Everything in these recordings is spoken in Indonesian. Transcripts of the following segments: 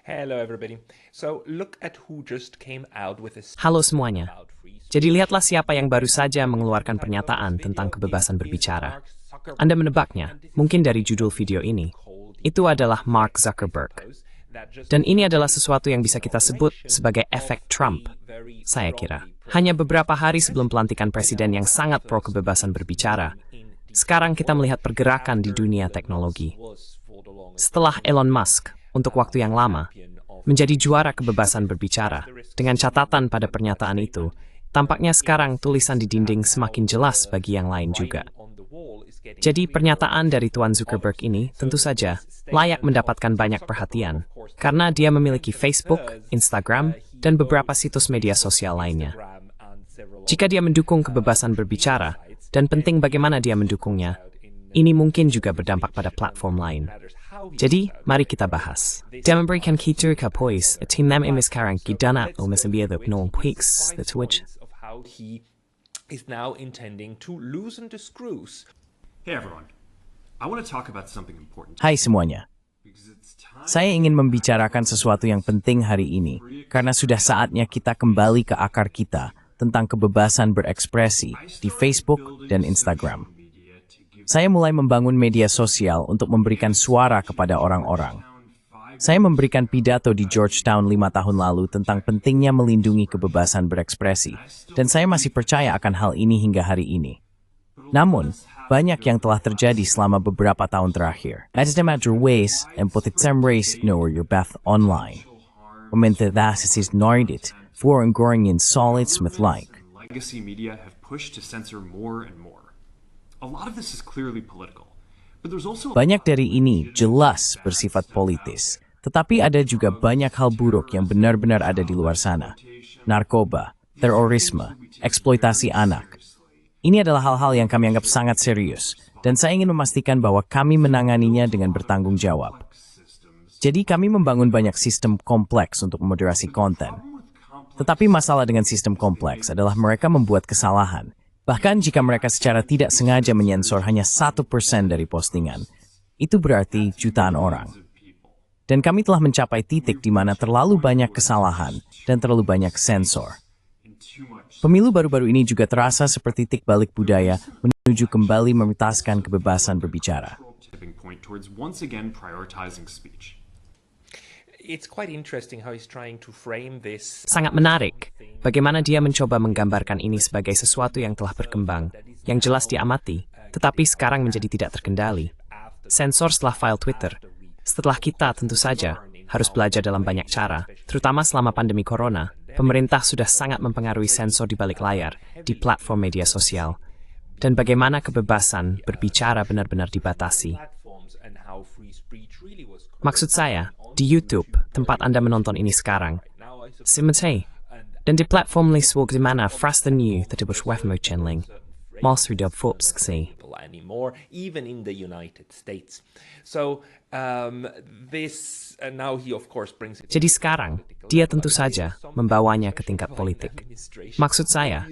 Hello everybody. So look at who just came out with a Halo semuanya. Jadi lihatlah siapa yang baru saja mengeluarkan pernyataan tentang kebebasan berbicara. Anda menebaknya, mungkin dari judul video ini. Itu adalah Mark Zuckerberg. Dan ini adalah sesuatu yang bisa kita sebut sebagai efek Trump, saya kira. Hanya beberapa hari sebelum pelantikan presiden yang sangat pro kebebasan berbicara, sekarang kita melihat pergerakan di dunia teknologi. Setelah Elon Musk, untuk waktu yang lama, menjadi juara kebebasan berbicara, dengan catatan pada pernyataan itu, tampaknya sekarang tulisan di dinding semakin jelas bagi yang lain juga. Jadi pernyataan dari Tuan Zuckerberg ini tentu saja layak mendapatkan banyak perhatian, karena dia memiliki Facebook, Instagram, dan beberapa situs media sosial lainnya. Jika dia mendukung kebebasan berbicara, dan penting bagaimana dia mendukungnya, ini mungkin juga berdampak pada platform lain. Jadi, mari kita bahas. Dia memberikan kita kapois, tim namin sekarang gidanat o masabiadok noong pics, the Twitch. He is now intending to loosen the screws. Hey everyone, I want to talk about something important. Hai semuanya. Saya ingin membicarakan sesuatu yang penting hari ini, karena sudah saatnya kita kembali ke akar kita tentang kebebasan berekspresi di Facebook dan Instagram. Saya mulai membangun media sosial untuk memberikan suara kepada orang-orang. Saya memberikan pidato di Georgetown 5 tahun lalu tentang pentingnya melindungi kebebasan berekspresi, dan saya masih percaya akan hal ini hingga hari ini. Namun, banyak yang telah terjadi selama beberapa tahun terakhir. Ada major ways and potential race know your path online. Pemerintah is ignored for growing in solid smith like. Legacy media have pushed to censor more and more. A lot of this is clearly political, but there's also Banyak dari ini jelas bersifat politis, tetapi ada juga banyak hal buruk yang benar-benar ada di luar sana. Narkoba, terorisme, eksploitasi anak. Ini adalah hal-hal yang kami anggap sangat serius, dan saya ingin memastikan bahwa kami menanganinya dengan bertanggung jawab. Jadi kami membangun banyak sistem kompleks untuk moderasi konten. Tetapi masalah dengan sistem kompleks adalah mereka membuat kesalahan. Bahkan jika mereka secara tidak sengaja menyensor hanya 1% dari postingan, itu berarti jutaan orang. Dan kami telah mencapai titik di mana terlalu banyak kesalahan dan terlalu banyak sensor. Pemilu baru-baru ini juga terasa seperti titik balik budaya menuju kembali memitaskan kebebasan berbicara. It's quite interesting how he's trying to frame this. Sangat menarik bagaimana dia mencoba menggambarkan ini sebagai sesuatu yang telah berkembang, yang jelas diamati, tetapi sekarang menjadi tidak terkendali. Sensor setelah file Twitter. Setelah kita tentu saja harus belajar dalam banyak cara, terutama selama pandemi corona, pemerintah sudah sangat mempengaruhi sensor di balik layar, di platform media sosial. Dan bagaimana kebebasan berbicara benar-benar dibatasi. Maksud saya, di YouTube, tempat Anda menonton ini sekarang, Simate, dan di platform Liswog di mana Fras the New terdapat webmo channeling, Master Dub Forbes anymore, even in the United States. So this now he of course brings it. Jadi sekarang, dia tentu saja membawanya ke tingkat politik. Maksud saya,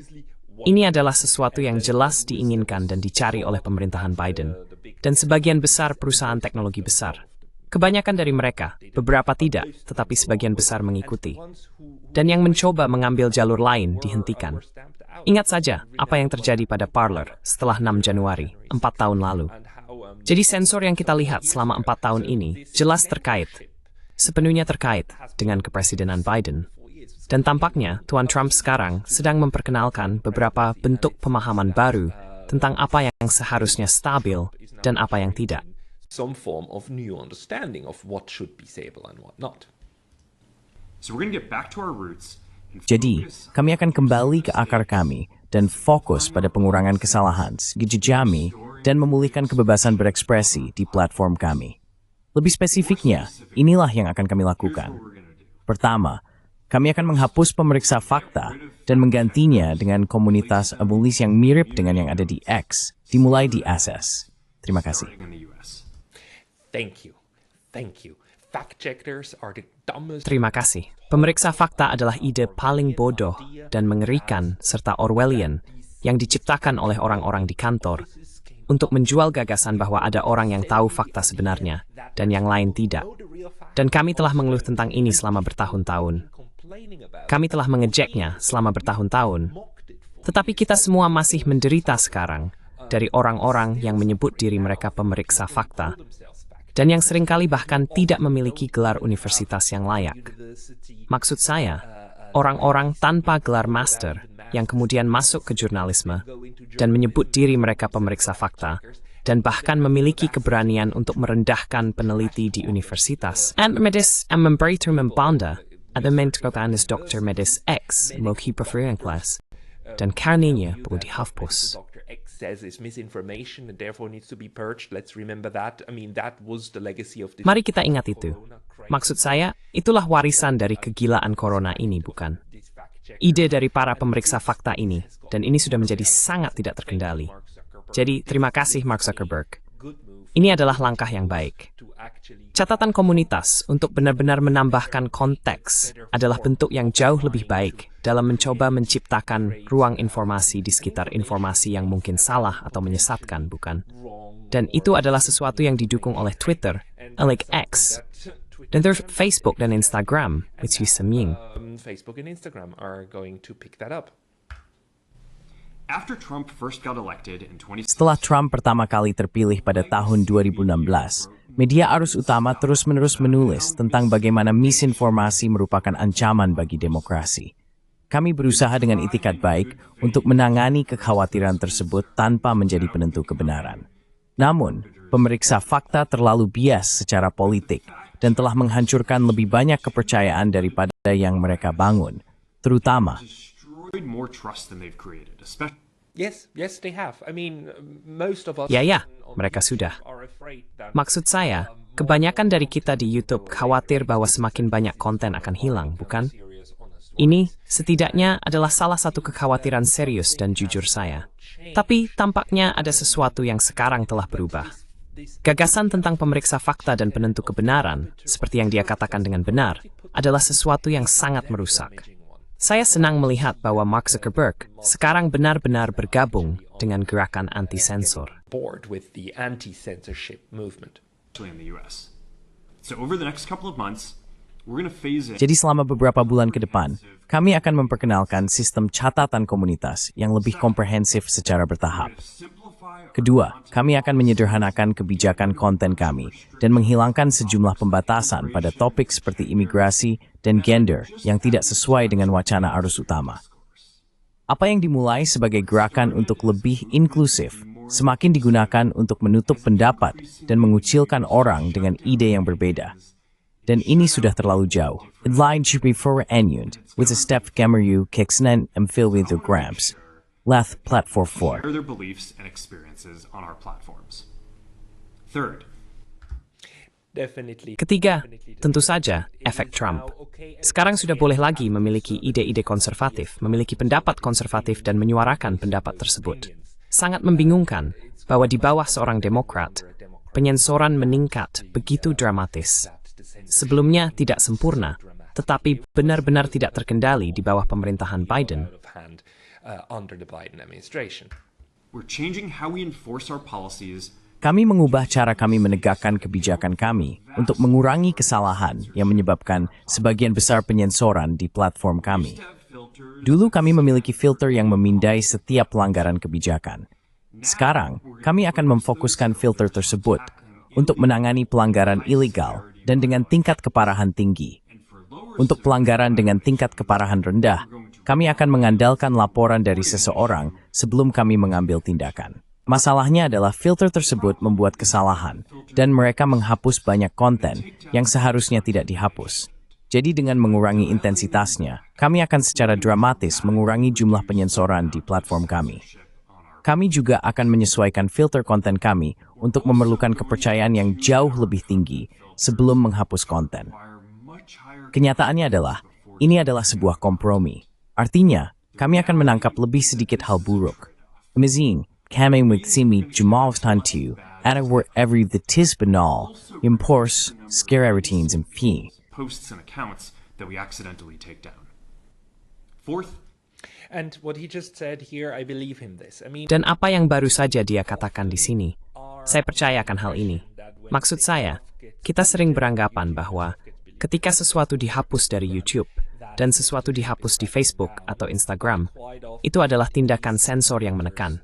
ini adalah sesuatu yang jelas diinginkan dan dicari oleh pemerintahan Biden, dan sebagian besar perusahaan teknologi besar. Kebanyakan dari mereka, beberapa tidak, tetapi sebagian besar mengikuti. Dan yang mencoba mengambil jalur lain dihentikan. Ingat saja apa yang terjadi pada Parler setelah 6 Januari, 4 tahun lalu. Jadi sensor yang kita lihat selama 4 tahun ini jelas terkait, sepenuhnya terkait dengan kepresidenan Biden. Dan tampaknya Tuan Trump sekarang sedang memperkenalkan beberapa bentuk pemahaman baru tentang apa yang seharusnya stabil dan apa yang tidak. Some form of new understanding of what should be stable and what not. So we're going to get back to our roots. Jadi, kami akan kembali ke akar kami dan fokus pada pengurangan kesalahan, gejejami, dan memulihkan kebebasan berekspresi di platform kami. Lebih spesifiknya, inilah yang akan kami lakukan. Pertama, kami akan menghapus pemeriksa fakta dan menggantinya dengan komunitas abulis yang mirip dengan yang ada di X, dimulai di Access. Terima kasih. Thank you. Thank you. Fact checkers are the dumbest. Terima kasih. Pemeriksa fakta adalah ide paling bodoh dan mengerikan serta Orwellian yang diciptakan oleh orang-orang di kantor untuk menjual gagasan bahwa ada orang yang tahu fakta sebenarnya dan yang lain tidak. Dan kami telah mengeluh tentang ini selama bertahun-tahun. Kami telah mengejeknya selama bertahun-tahun. Tetapi kita semua masih menderita sekarang dari orang-orang yang menyebut diri mereka pemeriksa fakta dan yang seringkali bahkan tidak memiliki gelar universitas yang layak. Maksud saya, orang-orang tanpa gelar master yang kemudian masuk ke jurnalisme dan menyebut diri mereka pemeriksa fakta dan bahkan memiliki keberanian untuk merendahkan peneliti di universitas. And medis en memberiter membanda, ada mentokanis Dr. Medis X, mogi preferring class, dan karenanya perlu dihapus. Says is misinformation and therefore needs to be purged. Let's remember that. I mean, that was the legacy of this. Mari kita ingat itu. Maksud saya, itulah warisan dari kegilaan corona ini, bukan? Ide dari para pemeriksa fakta ini, dan ini sudah menjadi sangat tidak terkendali. Jadi, terima kasih Mark Zuckerberg. Ini adalah langkah yang baik. Catatan komunitas untuk benar-benar menambahkan konteks adalah bentuk yang jauh lebih baik dalam mencoba menciptakan ruang informasi di sekitar informasi yang mungkin salah atau menyesatkan, bukan? Dan itu adalah sesuatu yang didukung oleh Twitter, like X, dan there's Facebook dan Instagram, which is seming. Facebook and Instagram are going to pick that up. After Trump first got elected in 2016, Setelah Trump pertama kali terpilih pada tahun 2016, media arus utama terus-menerus menulis tentang bagaimana misinformasi merupakan ancaman bagi demokrasi. Kami berusaha dengan itikat baik untuk menangani kekhawatiran tersebut tanpa menjadi penentu kebenaran. Namun, pemeriksa fakta terlalu bias secara politik dan telah menghancurkan lebih banyak kepercayaan daripada yang mereka bangun, terutama destroyed more trust than they've created, especially. Yes, they have. I mean, most of us. Ya, mereka sudah. Maksud saya, kebanyakan dari kita di YouTube khawatir bahwa semakin banyak konten akan hilang, bukan? Ini setidaknya adalah salah satu kekhawatiran serius dan jujur saya. Tapi tampaknya ada sesuatu yang sekarang telah berubah. Gagasan tentang pemeriksa fakta dan penentu kebenaran, seperti yang dia katakan dengan benar, adalah sesuatu yang sangat merusak. Saya senang melihat bahwa Mark Zuckerberg sekarang benar-benar bergabung dengan gerakan anti-sensor. Board with the anti-censorship movement. In the US. So over the next couple of months, we're going to phase in. Jadi selama beberapa bulan ke depan, kami akan memperkenalkan sistem catatan komunitas yang lebih komprehensif secara bertahap. Kedua, kami akan menyederhanakan kebijakan konten kami dan menghilangkan sejumlah pembatasan pada topik seperti imigrasi dan gender yang tidak sesuai dengan wacana arus utama. Apa yang dimulai sebagai gerakan untuk lebih inklusif semakin digunakan untuk menutup pendapat dan mengucilkan orang dengan ide yang berbeda. Dan ini sudah terlalu jauh. Line before enyund, with a step gameru kicksnen and fill with the grams. Leth platform 4. Share their beliefs and experiences on our platforms. Third, Definitely. Ketiga, tentu saja, efek Trump. Sekarang sudah boleh lagi memiliki ide-ide konservatif, memiliki pendapat konservatif dan menyuarakan pendapat tersebut. Sangat membingungkan bahwa di bawah seorang Demokrat, penyensoran meningkat begitu dramatis. Sebelumnya tidak sempurna, tetapi benar-benar tidak terkendali di bawah pemerintahan Biden. Under the Biden administration. we're changing how we enforce our policies. Kami mengubah cara kami menegakkan kebijakan kami untuk mengurangi kesalahan yang menyebabkan sebagian besar penyensoran di platform kami. Dulu kami memiliki filter yang memindai setiap pelanggaran kebijakan. Sekarang, kami akan memfokuskan filter tersebut untuk menangani pelanggaran ilegal dan dengan tingkat keparahan tinggi. Untuk pelanggaran dengan tingkat keparahan rendah, kami akan mengandalkan laporan dari seseorang sebelum kami mengambil tindakan. Masalahnya adalah filter tersebut membuat kesalahan, dan mereka menghapus banyak konten yang seharusnya tidak dihapus. Jadi dengan mengurangi intensitasnya, kami akan secara dramatis mengurangi jumlah penyensoran di platform kami. Kami juga akan menyesuaikan filter konten kami untuk memerlukan kepercayaan yang jauh lebih tinggi sebelum menghapus konten. Kenyataannya adalah, ini adalah sebuah kompromi. Artinya, kami akan menangkap lebih sedikit hal buruk. Amazing. Kami magsimi jumalstantu at wherever the tis banal, impors, scare routines and fee. Posts and accounts that we accidentally take down. Fourth, And what he just said here, I believe him this. I mean, Dan apa yang baru saja dia katakan di sini, saya percaya akan hal ini. Maksud saya, kita sering beranggapan bahwa ketika sesuatu dihapus dari YouTube dan sesuatu dihapus di Facebook atau Instagram, itu adalah tindakan sensor yang menekan.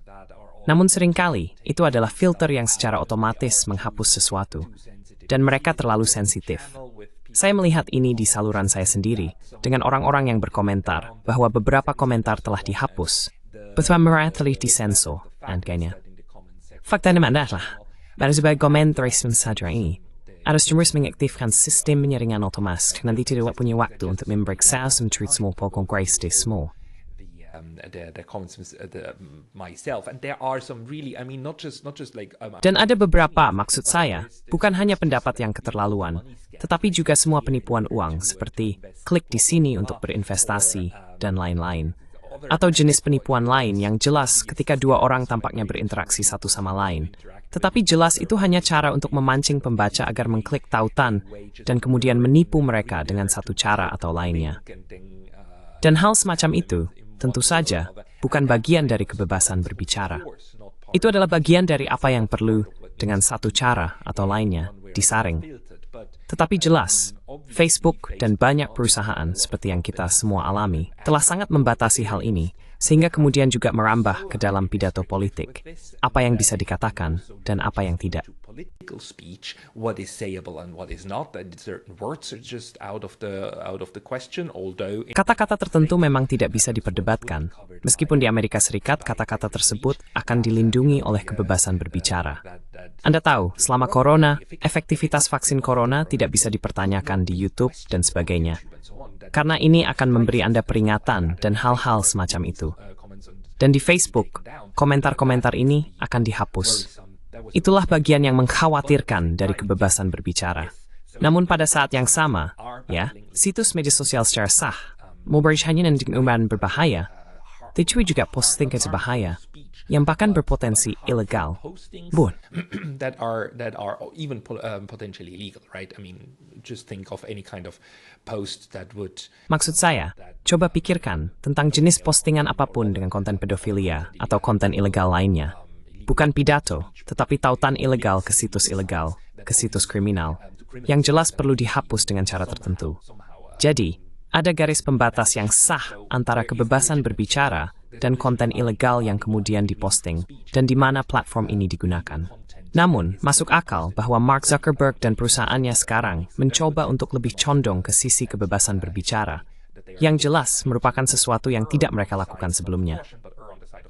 Namun seringkali, itu adalah filter yang secara otomatis menghapus sesuatu, dan mereka terlalu sensitif. Saya melihat ini di saluran saya sendiri, dengan orang-orang yang berkomentar bahwa beberapa komentar telah dihapus, beberapa telah disensor, dan kayaknya. Faktanya adalah, pada sebagai komentar saja ini, harus terus mengaktifkan sistem penyaringan otomatis, nanti tidak punya waktu untuk memeriksa semua semua pokok di semua. The comments myself, and there are some really, I mean, not just like. Dan ada beberapa, maksud saya, bukan hanya pendapat yang keterlaluan, tetapi juga semua penipuan uang seperti klik di sini untuk berinvestasi dan lain-lain. Atau jenis penipuan lain yang jelas ketika dua orang tampaknya berinteraksi satu sama lain. Tetapi jelas itu hanya cara untuk memancing pembaca agar mengklik tautan dan kemudian menipu mereka dengan satu cara atau lainnya. Dan hal semacam itu, tentu saja, bukan bagian dari kebebasan berbicara. Itu adalah bagian dari apa yang perlu dengan satu cara atau lainnya disaring. Tetapi jelas, Facebook dan banyak perusahaan seperti yang kita semua alami telah sangat membatasi hal ini, sehingga kemudian juga merambah ke dalam pidato politik, apa yang bisa dikatakan dan apa yang tidak. Political speech, what is sayable and what is not, and certain words are just out of the question, although kata-kata tertentu memang tidak bisa diperdebatkan, meskipun di Amerika Serikat kata-kata tersebut akan dilindungi oleh kebebasan berbicara. Anda tahu, selama corona, efektivitas vaksin corona tidak bisa dipertanyakan di YouTube dan sebagainya. Karena ini akan memberi Anda peringatan dan hal-hal semacam itu. Dan di Facebook, komentar-komentar ini akan dihapus. Itulah bagian yang mengkhawatirkan dari kebebasan berbicara. Namun pada saat yang sama, ya, situs media sosial secara sah, mau hanya dengan umpan berbahaya, tetapi juga posting berbahaya, yang bahkan berpotensi ilegal. Bun. that are even potentially illegal, right? I mean, just think of any kind of post that would. Maksud saya, coba pikirkan tentang jenis postingan apapun dengan konten pedofilia atau konten ilegal lainnya. Bukan pidato, tetapi tautan ilegal ke situs kriminal, yang jelas perlu dihapus dengan cara tertentu. Jadi, ada garis pembatas yang sah antara kebebasan berbicara dan konten ilegal yang kemudian diposting, dan di mana platform ini digunakan. Namun, masuk akal bahwa Mark Zuckerberg dan perusahaannya sekarang mencoba untuk lebih condong ke sisi kebebasan berbicara, yang jelas merupakan sesuatu yang tidak mereka lakukan sebelumnya.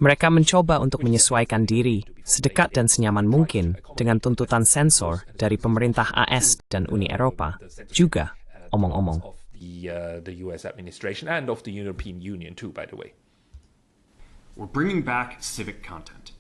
Mereka mencoba untuk menyesuaikan diri sedekat dan senyaman mungkin dengan tuntutan sensor dari pemerintah AS dan Uni Eropa, juga omong-omong. The US administration and of the European Union too, by the way. We're bringing back civic content.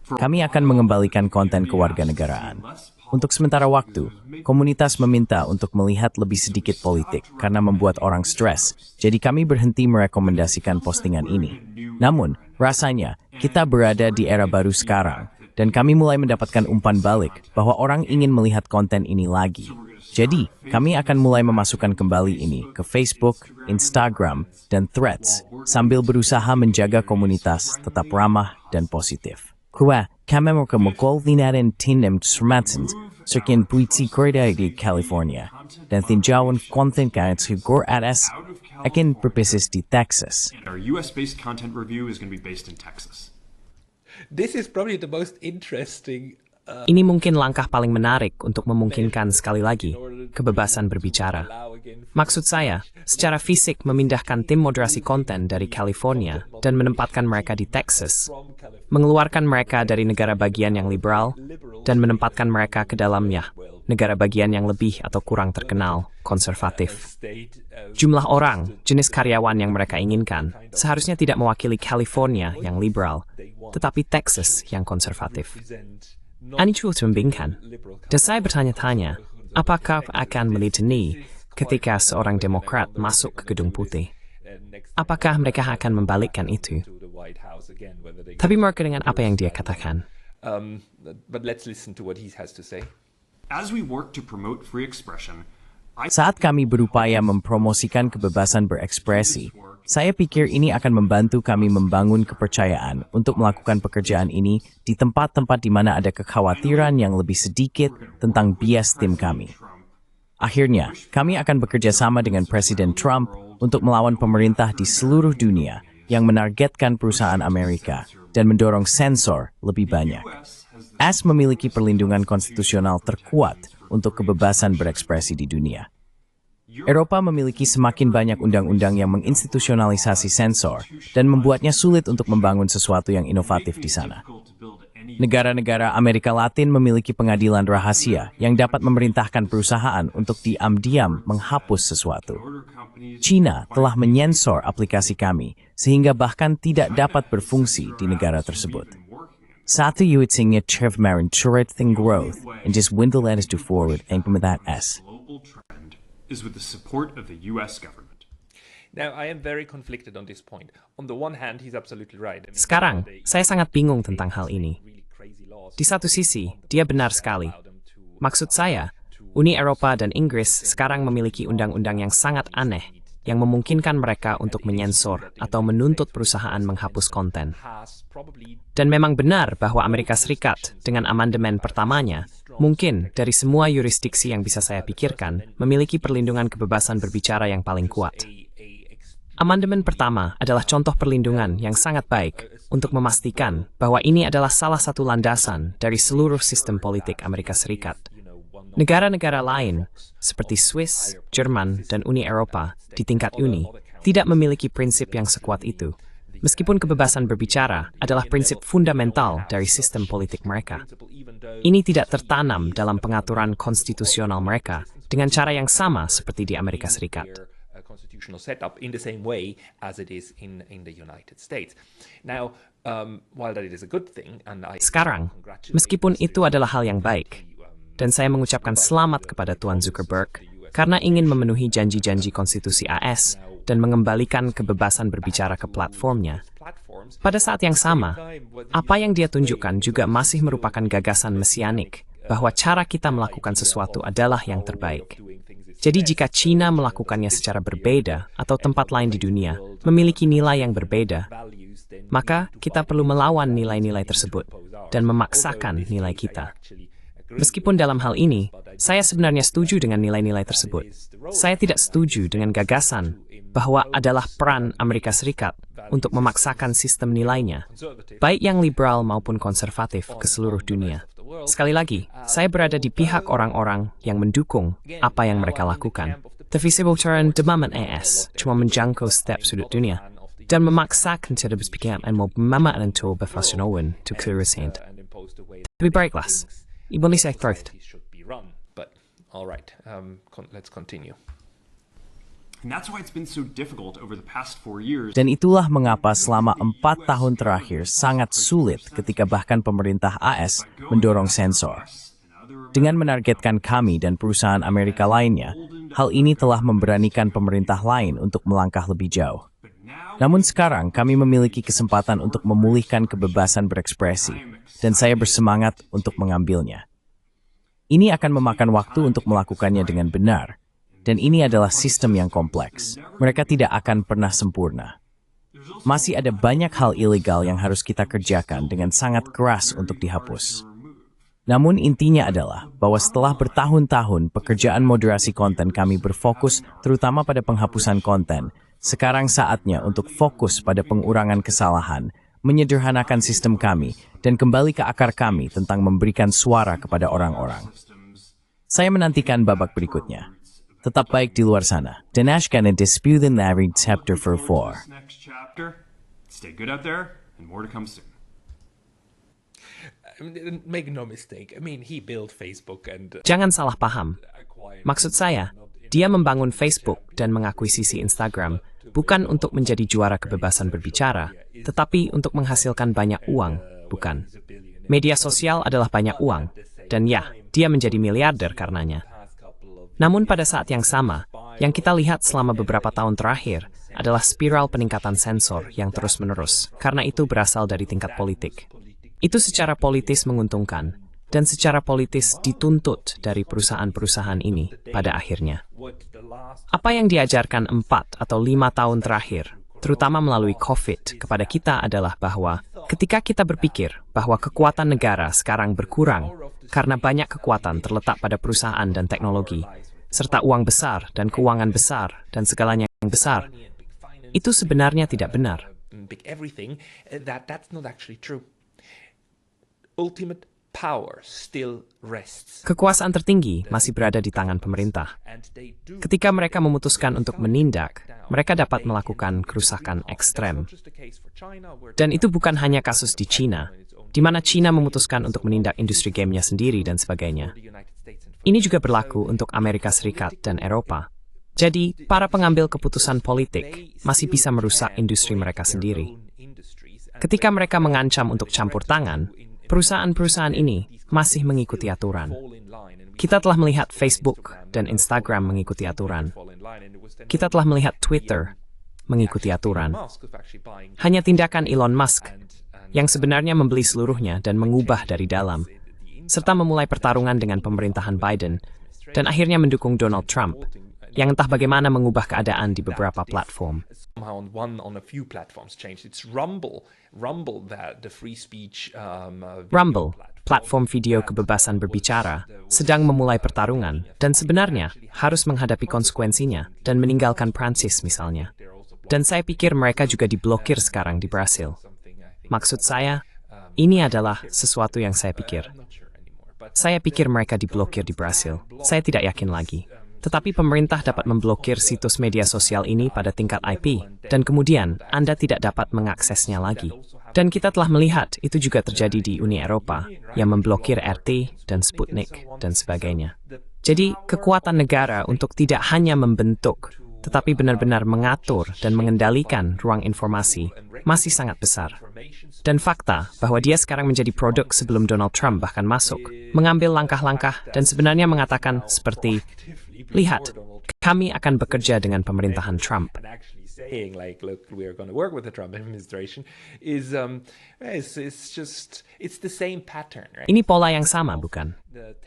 Kami akan mengembalikan konten kewarganegaraan. Untuk sementara waktu, komunitas meminta untuk melihat lebih sedikit politik karena membuat orang stres, jadi kami berhenti merekomendasikan postingan ini. Namun, rasanya kita berada di era baru sekarang, dan kami mulai mendapatkan umpan balik bahwa orang ingin melihat konten ini lagi. Jadi, kami akan mulai memasukkan kembali ini ke Facebook, Instagram, dan Threads, sambil berusaha menjaga komunitas tetap ramah dan positif. Kue, kami mukul dinarin tinem sematsins, sekian puisi Korea di California, dan tinjauan konten kain segur atas akan berbasis di Texas. Our US-based content review is going to be based in Texas. This is probably the most interesting. Ini mungkin langkah paling menarik untuk memungkinkan sekali lagi kebebasan berbicara. Maksud saya, secara fisik memindahkan tim moderasi konten dari California dan menempatkan mereka di Texas, mengeluarkan mereka dari negara bagian yang liberal dan menempatkan mereka ke dalamnya, negara bagian yang lebih atau kurang terkenal, konservatif. Jumlah orang, jenis karyawan yang mereka inginkan, seharusnya tidak mewakili California yang liberal, tetapi Texas yang konservatif. Ini cukup membingungkan. Dan saya bertanya-tanya, apakah akan melitani ketika seorang Demokrat masuk ke Gedung Putih? Apakah mereka akan membalikkan itu? Tapi mereka dengan apa yang dia katakan. But let's listen to what he has to say. As we work to promote free expression, Saat kami berupaya mempromosikan kebebasan berekspresi, saya pikir ini akan membantu kami membangun kepercayaan untuk melakukan pekerjaan ini di tempat-tempat di mana ada kekhawatiran yang lebih sedikit tentang bias tim kami. Akhirnya, kami akan bekerja sama dengan Presiden Trump untuk melawan pemerintah di seluruh dunia yang menargetkan perusahaan Amerika dan mendorong sensor lebih banyak. AS memiliki perlindungan konstitusional terkuat untuk kebebasan berekspresi di dunia. Eropa memiliki semakin banyak undang-undang yang menginstitusionalisasi sensor dan membuatnya sulit untuk membangun sesuatu yang inovatif di sana. Negara-negara Amerika Latin memiliki pengadilan rahasia yang dapat memerintahkan perusahaan untuk diam-diam menghapus sesuatu. China telah menyensor aplikasi kami sehingga bahkan tidak dapat berfungsi di negara tersebut. Satu uitsingnya Chevmarin Churiting Growth and just Windle Letters to Forward implement S. Is with the support of the US government. Now, I am very conflicted on this point. On the one hand, he's absolutely right. I mean, Sekarang, saya sangat bingung tentang hal ini. really crazy laws. Di satu sisi, dia benar sekali. Maksud saya, Uni Eropa dan Inggris sekarang memiliki undang-undang yang sangat aneh yang memungkinkan mereka untuk menyensor atau menuntut perusahaan menghapus konten. Dan memang benar bahwa Amerika Serikat dengan amandemen pertamanya mungkin dari semua yurisdiksi yang bisa saya pikirkan memiliki perlindungan kebebasan berbicara yang paling kuat. Amandemen pertama adalah contoh perlindungan yang sangat baik untuk memastikan bahwa ini adalah salah satu landasan dari seluruh sistem politik Amerika Serikat. Negara-negara lain, seperti Swiss, Jerman, dan Uni Eropa di tingkat uni, tidak memiliki prinsip yang sekuat itu, meskipun kebebasan berbicara adalah prinsip fundamental dari sistem politik mereka. Ini tidak tertanam dalam pengaturan konstitusional mereka dengan cara yang sama seperti di Amerika Serikat. Constitutional setup in the same way as it is in the United States. Now, while that is a good thing, and Sekarang, meskipun itu adalah hal yang baik, dan saya mengucapkan selamat kepada Tuan Zuckerberg karena ingin memenuhi janji-janji konstitusi AS dan mengembalikan kebebasan berbicara ke platformnya. Pada saat yang sama, apa yang dia tunjukkan juga masih merupakan gagasan mesianik bahwa cara kita melakukan sesuatu adalah yang terbaik. Jadi jika China melakukannya secara berbeda atau tempat lain di dunia memiliki nilai yang berbeda, maka kita perlu melawan nilai-nilai tersebut dan memaksakan nilai kita. Meskipun dalam hal ini, saya sebenarnya setuju dengan nilai-nilai tersebut. Saya tidak setuju dengan gagasan bahwa adalah peran Amerika Serikat untuk memaksakan sistem nilainya, baik yang liberal maupun konservatif ke seluruh dunia. Sekali lagi, saya berada di pihak orang-orang yang mendukung apa yang mereka lakukan. The visible turn demaman AS cuma menjangkau setiap sudut dunia dan memaksakan cara berpikir dan memahami tool befasyonawan to clear-hand. Tapi baiklah, Ibu Lisa Throat. But all right, let's continue. And that's why it's been so difficult over the past 4 years. Dan itulah mengapa selama 4 tahun terakhir sangat sulit ketika bahkan pemerintah AS mendorong sensor. Dengan menargetkan kami dan perusahaan Amerika lainnya, hal ini telah memberanikan pemerintah lain untuk melangkah lebih jauh. Namun sekarang kami memiliki kesempatan untuk memulihkan kebebasan berekspresi, dan saya bersemangat untuk mengambilnya. Ini akan memakan waktu untuk melakukannya dengan benar. Dan ini adalah sistem yang kompleks. Mereka tidak akan pernah sempurna. Masih ada banyak hal ilegal yang harus kita kerjakan dengan sangat keras untuk dihapus. Namun intinya adalah bahwa setelah bertahun-tahun pekerjaan moderasi konten kami berfokus terutama pada penghapusan konten, sekarang saatnya untuk fokus pada pengurangan kesalahan, menyederhanakan sistem kami, dan kembali ke akar kami tentang memberikan suara kepada orang-orang. Saya menantikan babak berikutnya. Tetap baik di luar sana. Danashkan and dispute in Larry chapter 4. Next chapter. Stay good out there, and more to come soon. Make no mistake. I mean, he built Facebook and Jangan salah paham. Maksud saya, dia membangun Facebook dan mengakuisisi Instagram bukan untuk menjadi juara kebebasan berbicara, tetapi untuk menghasilkan banyak uang, bukan. Media sosial adalah banyak uang, dan ya, dia menjadi miliarder karenanya. Namun pada saat yang sama, yang kita lihat selama beberapa tahun terakhir adalah spiral peningkatan sensor yang terus-menerus, karena itu berasal dari tingkat politik. Itu secara politis menguntungkan, dan secara politis dituntut dari perusahaan-perusahaan ini pada akhirnya. Apa yang diajarkan 4 atau 5 tahun terakhir, terutama melalui COVID, kepada kita adalah bahwa ketika kita berpikir bahwa kekuatan negara sekarang berkurang karena banyak kekuatan terletak pada perusahaan dan teknologi, serta uang besar dan keuangan besar dan segalanya yang besar, itu sebenarnya tidak benar. Big everything, that's not actually true. Ultimate power still rests. Kekuasaan tertinggi masih berada di tangan pemerintah. Ketika mereka memutuskan untuk menindak, mereka dapat melakukan kerusakan ekstrem. Dan itu bukan hanya kasus di China, di mana China memutuskan untuk menindak industri gamenya sendiri dan sebagainya. Ini juga berlaku untuk Amerika Serikat dan Eropa. Jadi, para pengambil keputusan politik masih bisa merusak industri mereka sendiri. Ketika mereka mengancam untuk campur tangan, perusahaan-perusahaan ini masih mengikuti aturan. Kita telah melihat Facebook dan Instagram mengikuti aturan. Kita telah melihat Twitter mengikuti aturan. Hanya tindakan Elon Musk yang sebenarnya membeli seluruhnya dan mengubah dari dalam, serta memulai pertarungan dengan pemerintahan Biden, dan akhirnya mendukung Donald Trump, yang entah bagaimana mengubah keadaan di beberapa platform. Rumble, platform video kebebasan berbicara, sedang memulai pertarungan dan sebenarnya harus menghadapi konsekuensinya dan meninggalkan Prancis misalnya. Dan saya pikir mereka juga diblokir sekarang di Brasil. Maksud saya, ini adalah sesuatu yang saya pikir. Saya pikir mereka diblokir di Brasil. Saya tidak yakin lagi. Tetapi pemerintah dapat memblokir situs media sosial ini pada tingkat IP, dan kemudian Anda tidak dapat mengaksesnya lagi. Dan kita telah melihat itu juga terjadi di Uni Eropa, yang memblokir RT dan Sputnik dan sebagainya. Jadi, kekuatan negara untuk tidak hanya membentuk, tetapi benar-benar mengatur dan mengendalikan ruang informasi masih sangat besar. Dan fakta bahwa dia sekarang menjadi produk sebelum Donald Trump bahkan masuk, mengambil langkah-langkah dan sebenarnya mengatakan seperti, lihat, kami akan bekerja dengan pemerintahan Trump. Saying like, look, we are going to work with the Trump administration is it's the same pattern, right? Ini pola yang sama, bukan?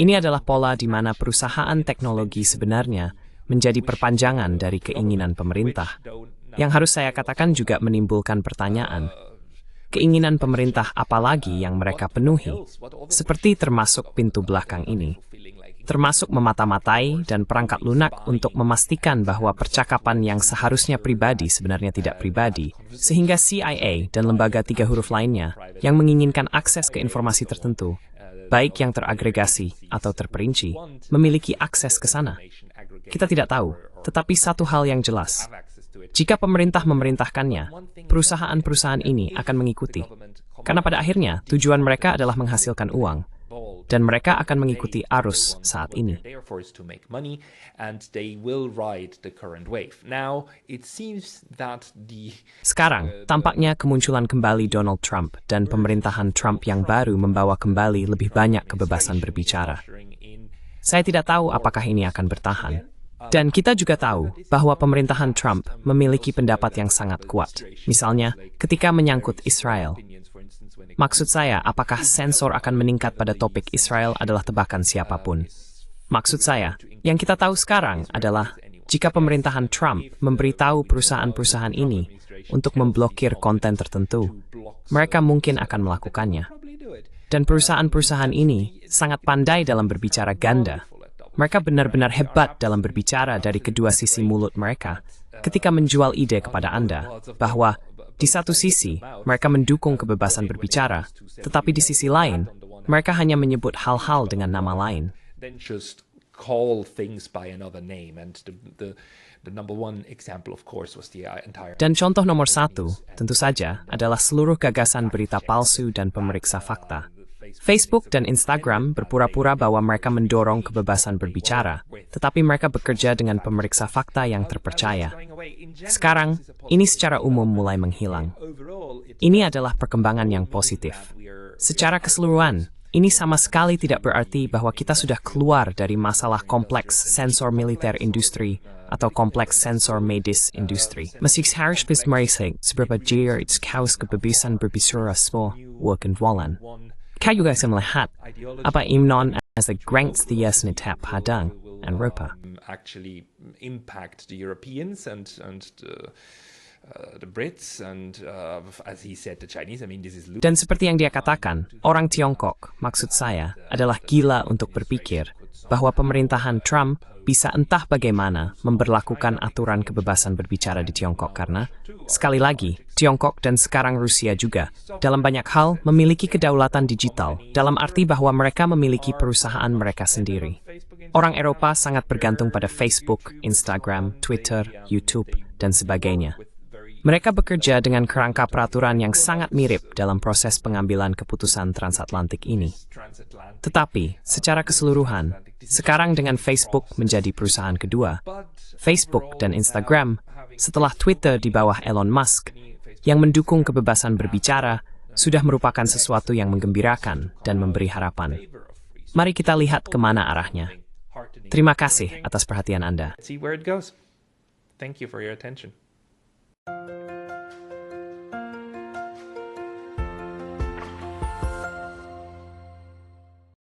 Ini adalah pola di mana perusahaan teknologi sebenarnya menjadi perpanjangan dari keinginan pemerintah. Yang harus saya katakan juga menimbulkan pertanyaan. Keinginan pemerintah apalagi yang mereka penuhi, seperti termasuk pintu belakang ini. Termasuk memata-matai dan perangkat lunak untuk memastikan bahwa percakapan yang seharusnya pribadi sebenarnya tidak pribadi, sehingga CIA dan lembaga 3 huruf lainnya yang menginginkan akses ke informasi tertentu, baik yang teragregasi atau terperinci, memiliki akses ke sana. Kita tidak tahu, tetapi satu hal yang jelas, jika pemerintah memerintahkannya, perusahaan-perusahaan ini akan mengikuti, karena pada akhirnya tujuan mereka adalah menghasilkan uang. Dan mereka akan mengikuti arus saat ini. Sekarang, tampaknya kemunculan kembali Donald Trump dan pemerintahan Trump yang baru membawa kembali lebih banyak kebebasan berbicara. Saya tidak tahu apakah ini akan bertahan. Dan kita juga tahu bahwa pemerintahan Trump memiliki pendapat yang sangat kuat. Misalnya, ketika menyangkut Israel. Maksud saya, apakah sensor akan meningkat pada topik Israel adalah tebakan siapapun. Maksud saya, yang kita tahu sekarang adalah jika pemerintahan Trump memberitahu perusahaan-perusahaan ini untuk memblokir konten tertentu, mereka mungkin akan melakukannya. Dan perusahaan-perusahaan ini sangat pandai dalam berbicara ganda. Mereka benar-benar hebat dalam berbicara dari kedua sisi mulut mereka ketika menjual ide kepada Anda bahwa di satu sisi, mereka mendukung kebebasan berbicara, tetapi di sisi lain, mereka hanya menyebut hal-hal dengan nama lain. Dan contoh nomor satu, tentu saja, adalah seluruh gagasan berita palsu dan pemeriksa fakta. Facebook dan Instagram berpura-pura bahwa mereka mendorong kebebasan berbicara, tetapi mereka bekerja dengan pemeriksa fakta yang terpercaya. Sekarang, ini secara umum mulai menghilang. Ini adalah perkembangan yang positif. Secara keseluruhan, ini sama sekali tidak berarti bahwa kita sudah keluar dari masalah kompleks sensor militer industri atau kompleks sensor medis industri. Masih harus bisa merisak seberapa jauh itu kaos kebebasan berbicara semua wakenwalan. Kau juga bisa melihat apa imnon as the grants the Yesnitap Padang and Rupa. Actually impact the Europeans and the Brits and as he said the Chinese. I mean, this is Dan seperti yang dia katakan, orang Tiongkok, maksud saya, adalah gila untuk berpikir bahwa pemerintahan Trump bisa entah bagaimana memberlakukan aturan kebebasan berbicara di Tiongkok karena, sekali lagi, Tiongkok dan sekarang Rusia juga, dalam banyak hal memiliki kedaulatan digital, dalam arti bahwa mereka memiliki perusahaan mereka sendiri. Orang Eropa sangat bergantung pada Facebook, Instagram, Twitter, YouTube, dan sebagainya. Mereka bekerja dengan kerangka peraturan yang sangat mirip dalam proses pengambilan keputusan transatlantik ini. Tetapi, secara keseluruhan, sekarang dengan Facebook menjadi perusahaan kedua, Facebook dan Instagram, setelah Twitter di bawah Elon Musk, yang mendukung kebebasan berbicara, sudah merupakan sesuatu yang menggembirakan dan memberi harapan. Mari kita lihat kemana arahnya. Terima kasih atas perhatian Anda. See where it goes. Thank you for your attention.